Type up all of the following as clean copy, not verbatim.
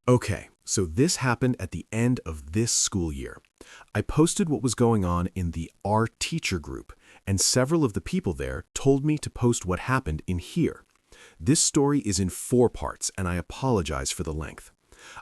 Okay, so this happened at the end of this school year. I posted what was going on in the Our Teacher group, and several of the people there told me to post what happened in here. This story is in 4 parts, and I apologize for the length.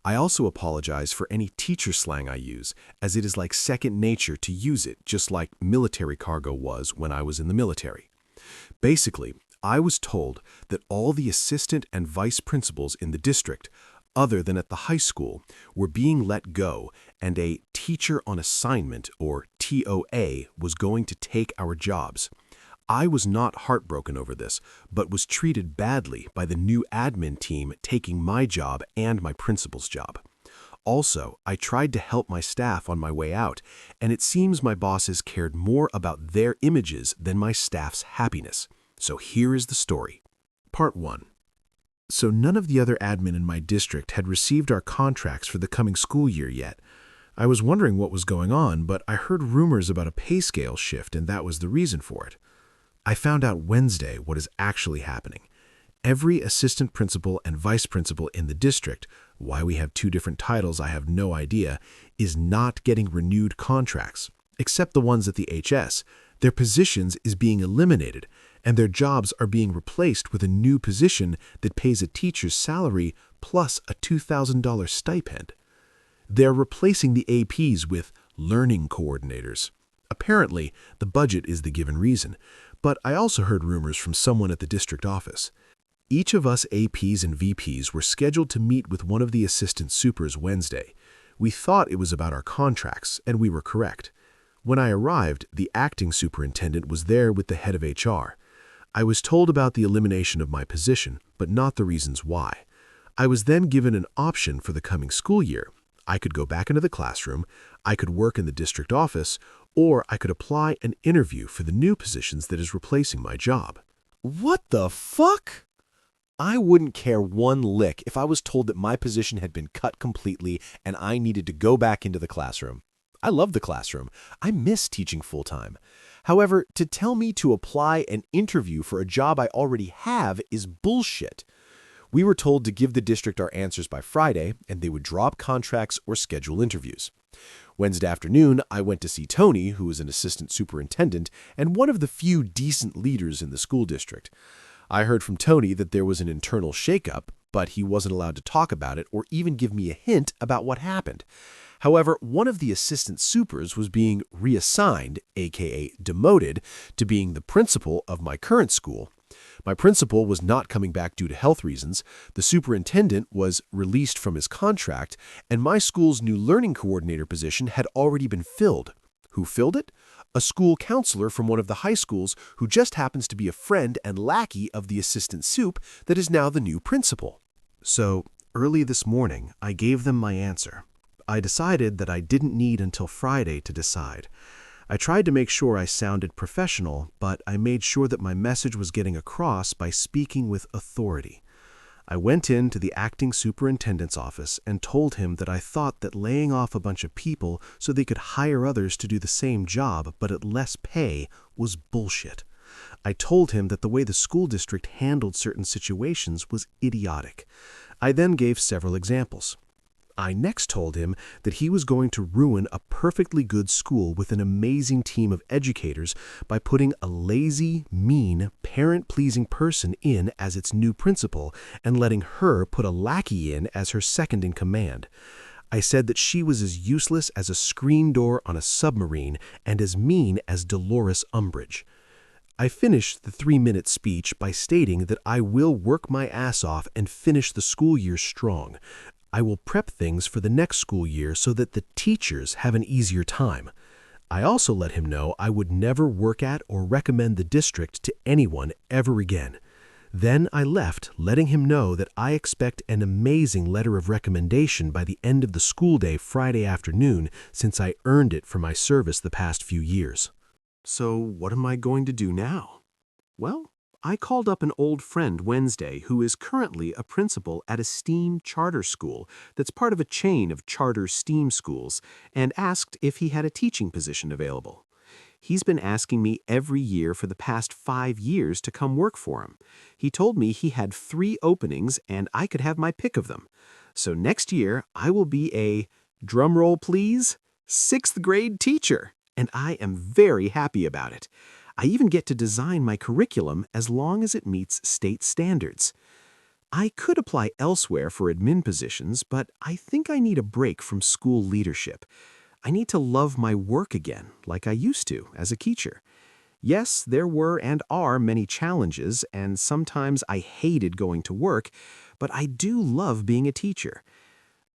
I also apologize for any teacher slang I use, as it is like second nature to use it, just like military cargo was when I was in the military. Basically, I was told that all the assistant and vice principals in the district, other than at the high school, were being let go, and a teacher on assignment, or TOA, was going to take our jobs. I was not heartbroken over this, but was treated badly by the new admin team taking my job and my principal's job. Also, I tried to help my staff on my way out, and it seems my bosses cared more about their images than my staff's happiness. So here is the story. Part 1. So none of the other admin in my district had received our contracts for the coming school year yet. I was wondering what was going on, but I heard rumors about a pay scale shift, and that was the reason for it. I found out Wednesday what is actually happening. Every assistant principal and vice principal in the district, why we have 2 different titles I have no idea, is not getting renewed contracts, except the ones at the HS. Their positions is being eliminated, and their jobs are being replaced with a new position that pays a teacher's salary plus a $2,000 stipend. They're replacing the APs with learning coordinators. Apparently, the budget is the given reason, but I also heard rumors from someone at the district office. Each of us APs and VPs were scheduled to meet with one of the assistant supers Wednesday. We thought it was about our contracts, and we were correct. When I arrived, the acting superintendent was there with the head of HR. I was told about the elimination of my position, but not the reasons why. I was then given an option for the coming school year. I could go back into the classroom, I could work in the district office, or I could apply and interview for the new positions that is replacing my job. What the fuck? I wouldn't care one lick if I was told that my position had been cut completely and I needed to go back into the classroom. I love the classroom. I miss teaching full-time. However, to tell me to apply and interview for a job I already have is bullshit. We were told to give the district our answers by Friday, and they would drop contracts or schedule interviews. Wednesday afternoon, I went to see Tony, who is an assistant superintendent and one of the few decent leaders in the school district. I heard from Tony that there was an internal shakeup, but he wasn't allowed to talk about it or even give me a hint about what happened. However, one of the assistant supers was being reassigned, aka demoted, to being the principal of my current school. My principal was not coming back due to health reasons, the superintendent was released from his contract, and my school's new learning coordinator position had already been filled. Who filled it? A school counselor from one of the high schools who just happens to be a friend and lackey of the assistant sup that is now the new principal. So, early this morning, I gave them my answer. I decided that I didn't need until Friday to decide. I tried to make sure I sounded professional, but I made sure that my message was getting across by speaking with authority. I went into the acting superintendent's office and told him that I thought that laying off a bunch of people so they could hire others to do the same job but at less pay was bullshit. I told him that the way the school district handled certain situations was idiotic. I then gave several examples. I next told him that he was going to ruin a perfectly good school with an amazing team of educators by putting a lazy, mean, parent-pleasing person in as its new principal and letting her put a lackey in as her second-in-command. I said that she was as useless as a screen door on a submarine and as mean as Dolores Umbridge. I finished the 3-minute speech by stating that I will work my ass off and finish the school year strong. I will prep things for the next school year so that the teachers have an easier time. I also let him know I would never work at or recommend the district to anyone ever again. Then I left, letting him know that I expect an amazing letter of recommendation by the end of the school day Friday afternoon, since I earned it for my service the past few years. So what am I going to do now? Well, I called up an old friend Wednesday who is currently a principal at a STEAM charter school that's part of a chain of charter STEAM schools and asked if he had a teaching position available. He's been asking me every year for the past 5 years to come work for him. He told me he had 3 openings and I could have my pick of them. So next year, I will be a, drumroll please, 6th grade teacher, and I am very happy about it. I even get to design my curriculum as long as it meets state standards. I could apply elsewhere for admin positions, but I think I need a break from school leadership. I need to love my work again, like I used to as a teacher. Yes, there were and are many challenges, and sometimes I hated going to work, but I do love being a teacher.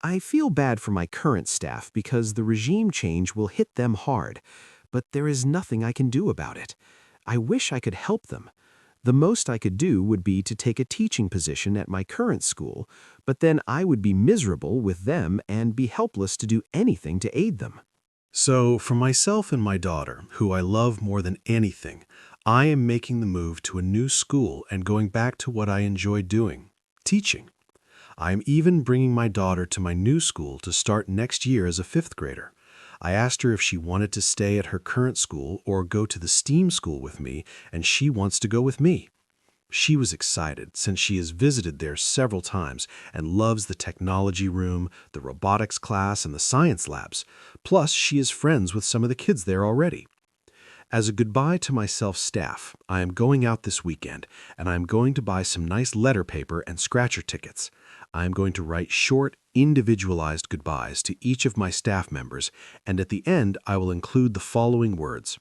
I feel bad for my current staff because the regime change will hit them hard, but there is nothing I can do about it. I wish I could help them. The most I could do would be to take a teaching position at my current school, but then I would be miserable with them and be helpless to do anything to aid them. So, for myself and my daughter, who I love more than anything, I am making the move to a new school and going back to what I enjoy doing, teaching. I am even bringing my daughter to my new school to start next year as a 5th grader. I asked her if she wanted to stay at her current school or go to the STEAM school with me, and she wants to go with me. She was excited since she has visited there several times and loves the technology room, the robotics class, and the science labs. Plus, she is friends with some of the kids there already. As a goodbye to my self-staff, I am going out this weekend, and I am going to buy some nice letter paper and scratcher tickets. I am going to write short, individualized goodbyes to each of my staff members, and at the end I will include the following words.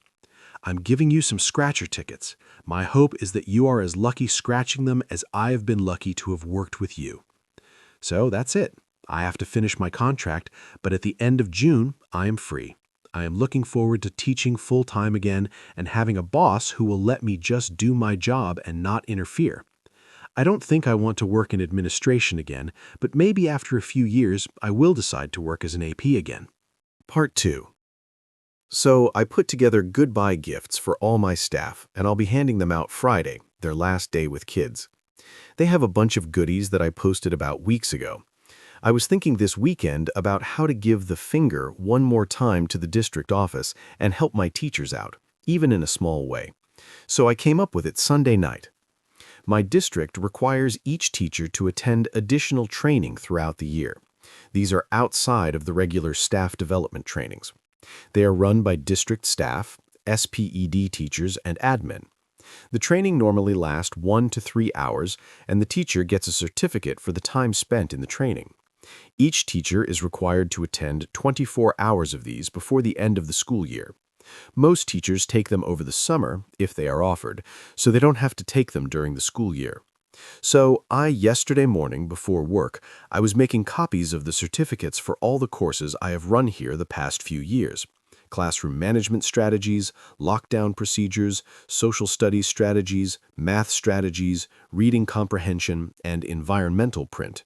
I'm giving you some scratcher tickets. My hope is that you are as lucky scratching them as I have been lucky to have worked with you. So that's it. I have to finish my contract, but at the end of June, I am free. I am looking forward to teaching full-time again and having a boss who will let me just do my job and not interfere. I don't think I want to work in administration again, but maybe after a few years, I will decide to work as an AP again. Part 2. So I put together goodbye gifts for all my staff, and I'll be handing them out Friday, their last day with kids. They have a bunch of goodies that I posted about weeks ago. I was thinking this weekend about how to give the finger one more time to the district office and help my teachers out, even in a small way. So I came up with it Sunday night. My district requires each teacher to attend additional training throughout the year. These are outside of the regular staff development trainings. They are run by district staff, SPED teachers, and admin. The training normally lasts 1 to 3 hours, and the teacher gets a certificate for the time spent in the training. Each teacher is required to attend 24 hours of these before the end of the school year. Most teachers take them over the summer, if they are offered, so they don't have to take them during the school year. So yesterday morning before work, I was making copies of the certificates for all the courses I have run here the past few years. Classroom management strategies, lockdown procedures, social studies strategies, math strategies, reading comprehension, and environmental print.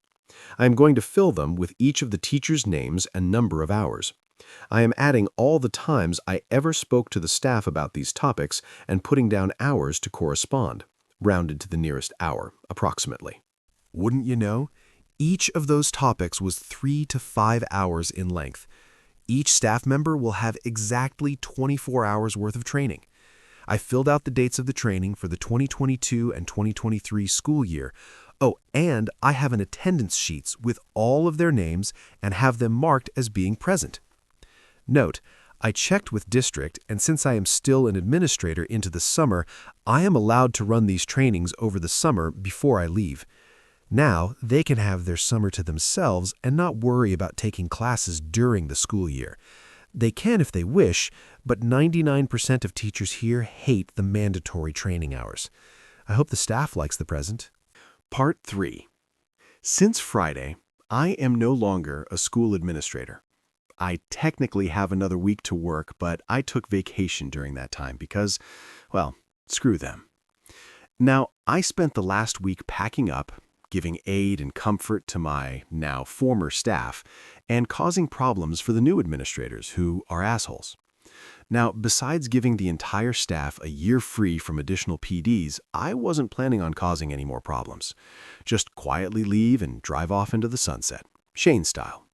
I am going to fill them with each of the teachers' names and number of hours. I am adding all the times I ever spoke to the staff about these topics and putting down hours to correspond, rounded to the nearest hour, approximately. Wouldn't you know? Each of those topics was 3 to 5 hours in length. Each staff member will have exactly 24 hours worth of training. I filled out the dates of the training for the 2022 and 2023 school year. Oh, and I have an attendance sheets with all of their names and have them marked as being present. Note, I checked with district, and since I am still an administrator into the summer, I am allowed to run these trainings over the summer before I leave. Now, they can have their summer to themselves and not worry about taking classes during the school year. They can if they wish, but 99% of teachers here hate the mandatory training hours. I hope the staff likes the present. Part 3. Since Friday, I am no longer a school administrator. I technically have another week to work, but I took vacation during that time because, well, screw them. Now, I spent the last week packing up, giving aid and comfort to my now former staff, and causing problems for the new administrators who are assholes. Now, besides giving the entire staff a year free from additional PDs, I wasn't planning on causing any more problems. Just quietly leave and drive off into the sunset, Shane style.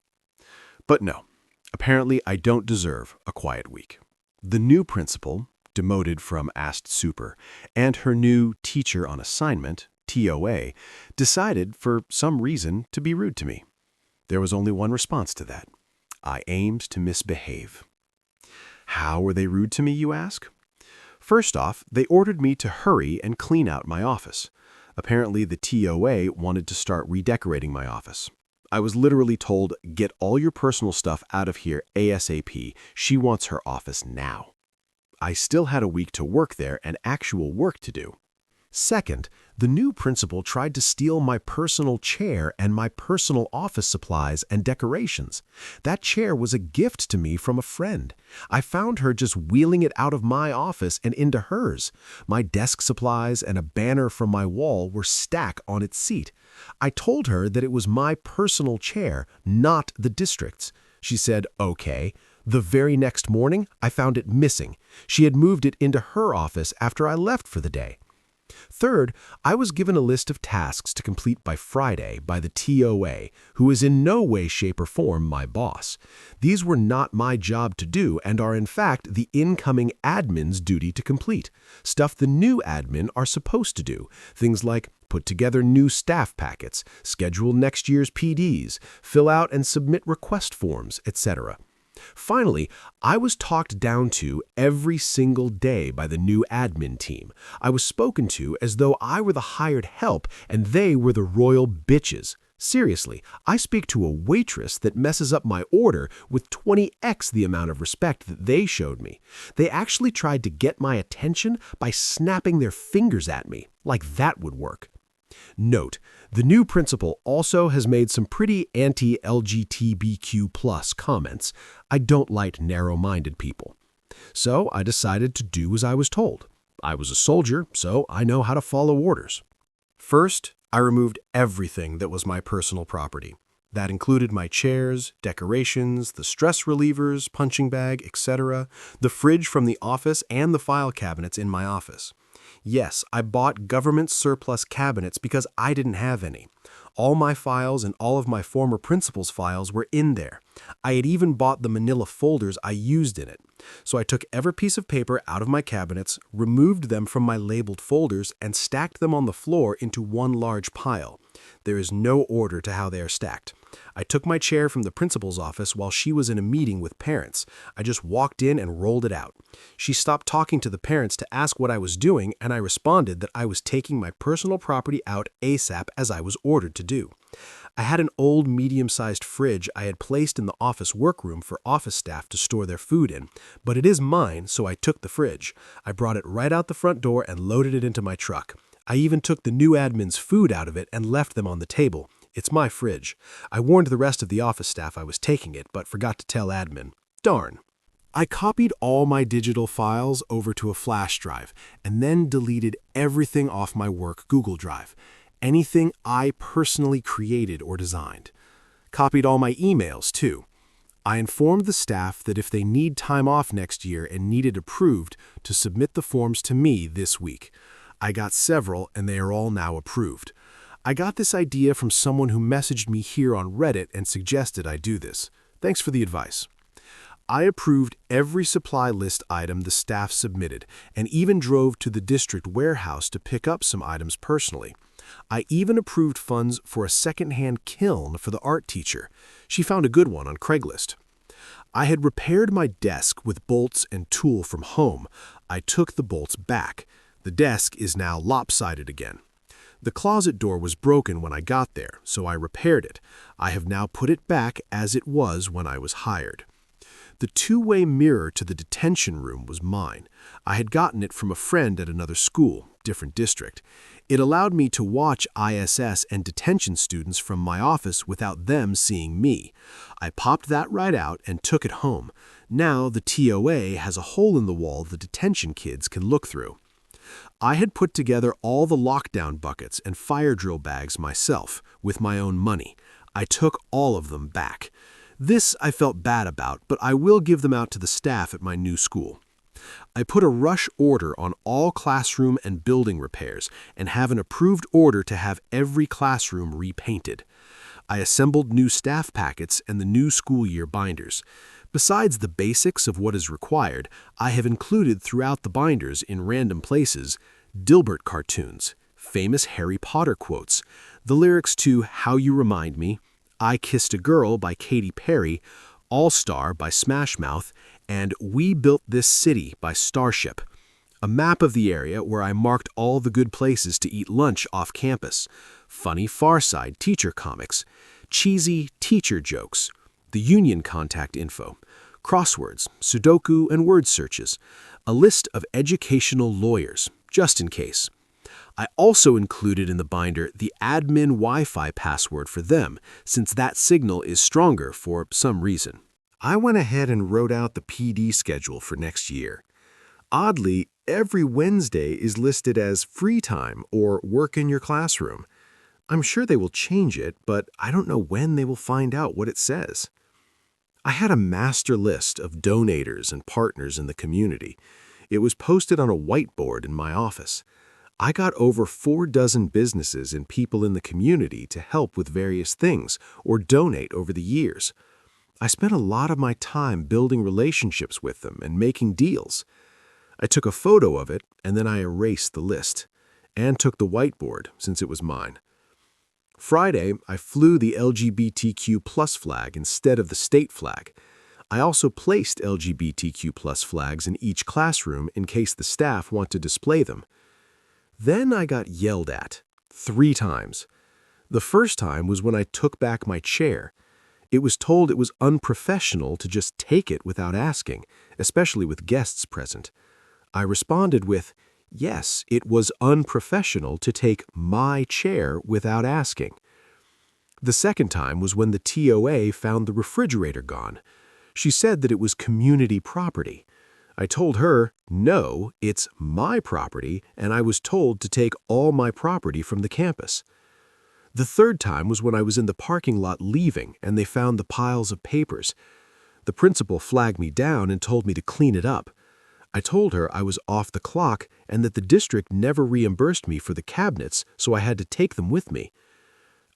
But no, apparently I don't deserve a quiet week. The new principal, demoted from Asked Super, and her new teacher on assignment, TOA, decided for some reason to be rude to me. There was only one response to that. I aimed to misbehave. How were they rude to me, you ask? First off, they ordered me to hurry and clean out my office. Apparently, the TOA wanted to start redecorating my office. I was literally told, get all your personal stuff out of here ASAP. She wants her office now. I still had a week to work there and actual work to do. Second, the new principal tried to steal my personal chair and my personal office supplies and decorations. That chair was a gift to me from a friend. I found her just wheeling it out of my office and into hers. My desk supplies and a banner from my wall were stacked on its seat. I told her that it was my personal chair, not the district's. She said, okay. The very next morning, I found it missing. She had moved it into her office after I left for the day. Third, I was given a list of tasks to complete by Friday by the TOA, who is in no way, shape, or form my boss. These were not my job to do and are in fact the incoming admin's duty to complete. Stuff the new admin are supposed to do. Things like put together new staff packets, schedule next year's PDs, fill out and submit request forms, etc. Finally, I was talked down to every single day by the new admin team. I was spoken to as though I were the hired help and they were the royal bitches. Seriously, I speak to a waitress that messes up my order with 20x the amount of respect that they showed me. They actually tried to get my attention by snapping their fingers at me, like that would work. Note, the new principal also has made some pretty anti-LGBTQ+ comments. I don't like narrow-minded people. So I decided to do as I was told. I was a soldier, so I know how to follow orders. First, I removed everything that was my personal property. That included my chairs, decorations, the stress relievers, punching bag, etc., the fridge from the office, and the file cabinets in my office. Yes, I bought government surplus cabinets because I didn't have any. All my files and all of my former principal's files were in there. I had even bought the manila folders I used in it. So I took every piece of paper out of my cabinets, removed them from my labeled folders, and stacked them on the floor into one large pile. There is no order to how they are stacked. I took my chair from the principal's office while she was in a meeting with parents. I just walked in and rolled it out. She stopped talking to the parents to ask what I was doing, and I responded that I was taking my personal property out ASAP as I was ordered to do. I had an old medium-sized fridge I had placed in the office workroom for office staff to store their food in, but it is mine, so I took the fridge. I brought it right out the front door and loaded it into my truck. I even took the new admin's food out of it and left them on the table. It's my fridge. I warned the rest of the office staff I was taking it, but forgot to tell admin. Darn. I copied all my digital files over to a flash drive and then deleted everything off my work Google Drive. Anything I personally created or designed. Copied all my emails, too. I informed the staff that if they need time off next year and need it approved, to submit the forms to me this week. I got several, and they are all now approved. I got this idea from someone who messaged me here on Reddit and suggested I do this. Thanks for the advice. I approved every supply list item the staff submitted, and even drove to the district warehouse to pick up some items personally. I even approved funds for a second-hand kiln for the art teacher. She found a good one on Craigslist. I had repaired my desk with bolts and tool from home. I took the bolts back. The desk is now lopsided again. The closet door was broken when I got there, so I repaired it. I have now put it back as it was when I was hired. The two-way mirror to the detention room was mine. I had gotten it from a friend at another school, different district. It allowed me to watch ISS and detention students from my office without them seeing me. I popped that right out and took it home. Now the TOA has a hole in the wall the detention kids can look through. I had put together all the lockdown buckets and fire drill bags myself, with my own money. I took all of them back. This I felt bad about, but I will give them out to the staff at my new school. I put a rush order on all classroom and building repairs and have an approved order to have every classroom repainted. I assembled new staff packets and the new school year binders. Besides the basics of what is required, I have included throughout the binders in random places Dilbert cartoons, famous Harry Potter quotes, the lyrics to How You Remind Me, I Kissed a Girl by Katy Perry, All Star by Smash Mouth, and We Built This City by Starship. A map of the area where I marked all the good places to eat lunch off campus, funny Far Side teacher comics, cheesy teacher jokes, the union contact info, crosswords, Sudoku and word searches, a list of educational lawyers, just in case. I also included in the binder the admin Wi-Fi password for them, since that signal is stronger for some reason. I went ahead and wrote out the PD schedule for next year. Oddly, every Wednesday is listed as free time or work in your classroom. I'm sure they will change it, but I don't know when they will find out what it says. I had a master list of donators and partners in the community. It was posted on a whiteboard in my office. I got over 4 dozen businesses and people in the community to help with various things or donate over the years. I spent a lot of my time building relationships with them and making deals. I took a photo of it, and then I erased the list, and took the whiteboard since it was mine. Friday, I flew the LGBTQ+ flag instead of the state flag. I also placed LGBTQ+ flags in each classroom in case the staff want to display them. Then I got yelled at 3 times. The first time was when I took back my chair. It was told it was unprofessional to just take it without asking, especially with guests present. I responded with, yes, it was unprofessional to take my chair without asking. The second time was when the TOA found the refrigerator gone. She said that it was community property. I told her, no, it's my property, and I was told to take all my property from the campus. The third time was when I was in the parking lot leaving, and they found the piles of papers. The principal flagged me down and told me to clean it up. I told her I was off the clock and that the district never reimbursed me for the cabinets, so I had to take them with me.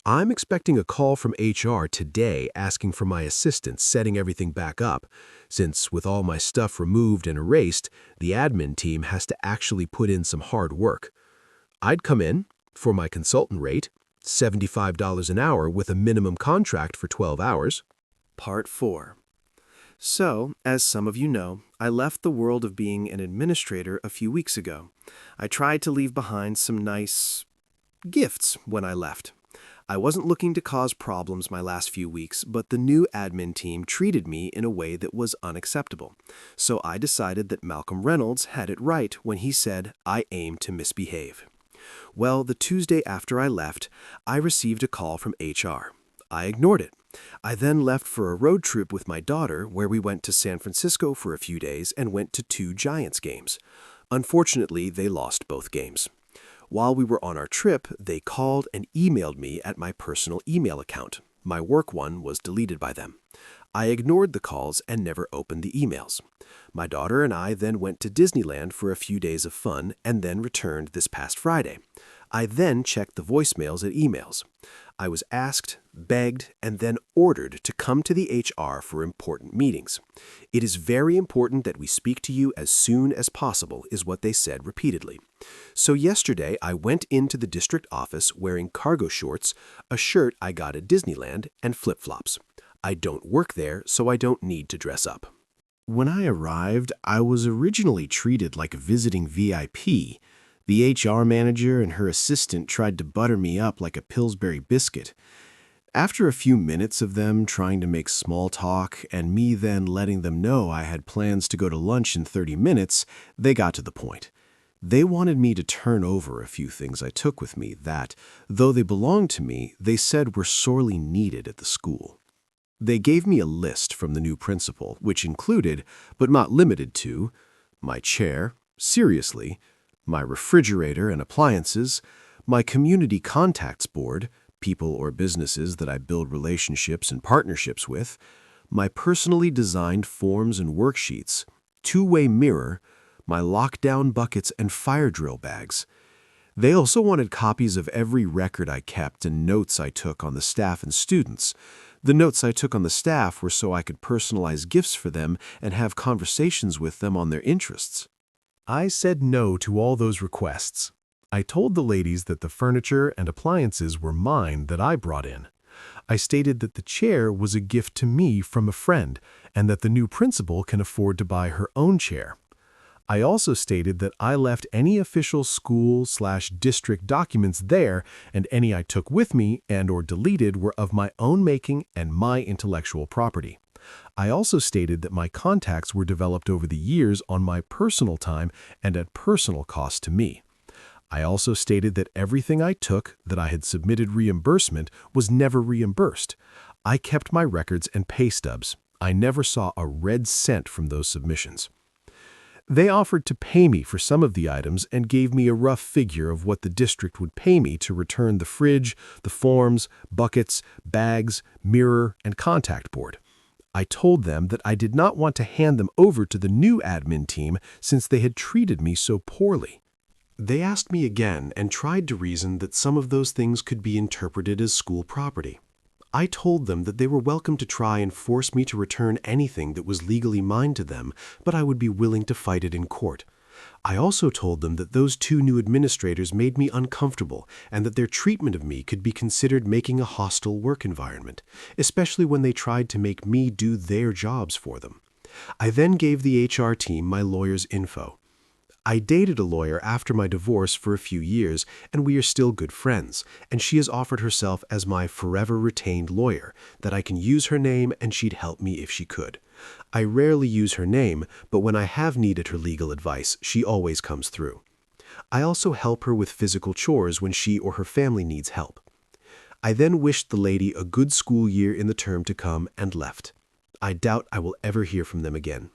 I'm expecting a call from HR today asking for my assistance setting everything back up, since with all my stuff removed and erased, the admin team has to actually put in some hard work. I'd come in, for my consultant rate, $75 an hour with a minimum contract for 12 hours. Part 4. So, as some of you know, I left the world of being an administrator a few weeks ago. I tried to leave behind some nice gifts when I left. I wasn't looking to cause problems my last few weeks, but the new admin team treated me in a way that was unacceptable. So I decided that Malcolm Reynolds had it right when he said I aim to misbehave. Well, the Tuesday after I left, I received a call from HR. I ignored it. I then left for a road trip with my daughter where we went to San Francisco for a few days and went to 2 Giants games. Unfortunately, they lost both games. While we were on our trip, they called and emailed me at my personal email account. My work one was deleted by them. I ignored the calls and never opened the emails. My daughter and I then went to Disneyland for a few days of fun and then returned this past Friday. I then checked the voicemails and emails. I was asked, begged, and then ordered to come to the HR for important meetings. It is very important that we speak to you as soon as possible, is what they said repeatedly. So yesterday, I went into the district office wearing cargo shorts, a shirt I got at Disneyland, and flip-flops. I don't work there, so I don't need to dress up. When I arrived, I was originally treated like a visiting VIP. The HR manager and her assistant tried to butter me up like a Pillsbury biscuit. After a few minutes of them trying to make small talk and me then letting them know I had plans to go to lunch in 30 minutes, they got to the point. They wanted me to turn over a few things I took with me that, though they belonged to me, they said were sorely needed at the school. They gave me a list from the new principal, which included, but not limited to, my chair, seriously, my refrigerator and appliances, my community contacts board, people or businesses that I build relationships and partnerships with, my personally designed forms and worksheets, two-way mirror, my lockdown buckets and fire drill bags. They also wanted copies of every record I kept and notes I took on the staff and students. The notes I took on the staff were so I could personalize gifts for them and have conversations with them on their interests. I said no to all those requests. I told the ladies that the furniture and appliances were mine that I brought in. I stated that the chair was a gift to me from a friend and that the new principal can afford to buy her own chair. I also stated that I left any official school/district documents there, and any I took with me and/or deleted were of my own making and my intellectual property. I also stated that my contacts were developed over the years on my personal time and at personal cost to me. I also stated that everything I took that I had submitted reimbursement was never reimbursed. I kept my records and pay stubs. I never saw a red cent from those submissions. They offered to pay me for some of the items and gave me a rough figure of what the district would pay me to return the fridge, the forms, buckets, bags, mirror, and contact board. I told them that I did not want to hand them over to the new admin team since they had treated me so poorly. They asked me again and tried to reason that some of those things could be interpreted as school property. I told them that they were welcome to try and force me to return anything that was legally mine to them, but I would be willing to fight it in court. I also told them that those two new administrators made me uncomfortable and that their treatment of me could be considered making a hostile work environment, especially when they tried to make me do their jobs for them. I then gave the HR team my lawyer's info. I dated a lawyer after my divorce for a few years, and we are still good friends, and she has offered herself as my forever retained lawyer, that I can use her name and she'd help me if she could. I rarely use her name, but when I have needed her legal advice, she always comes through. I also help her with physical chores when she or her family needs help. I then wished the lady a good school year in the term to come and left. I doubt I will ever hear from them again.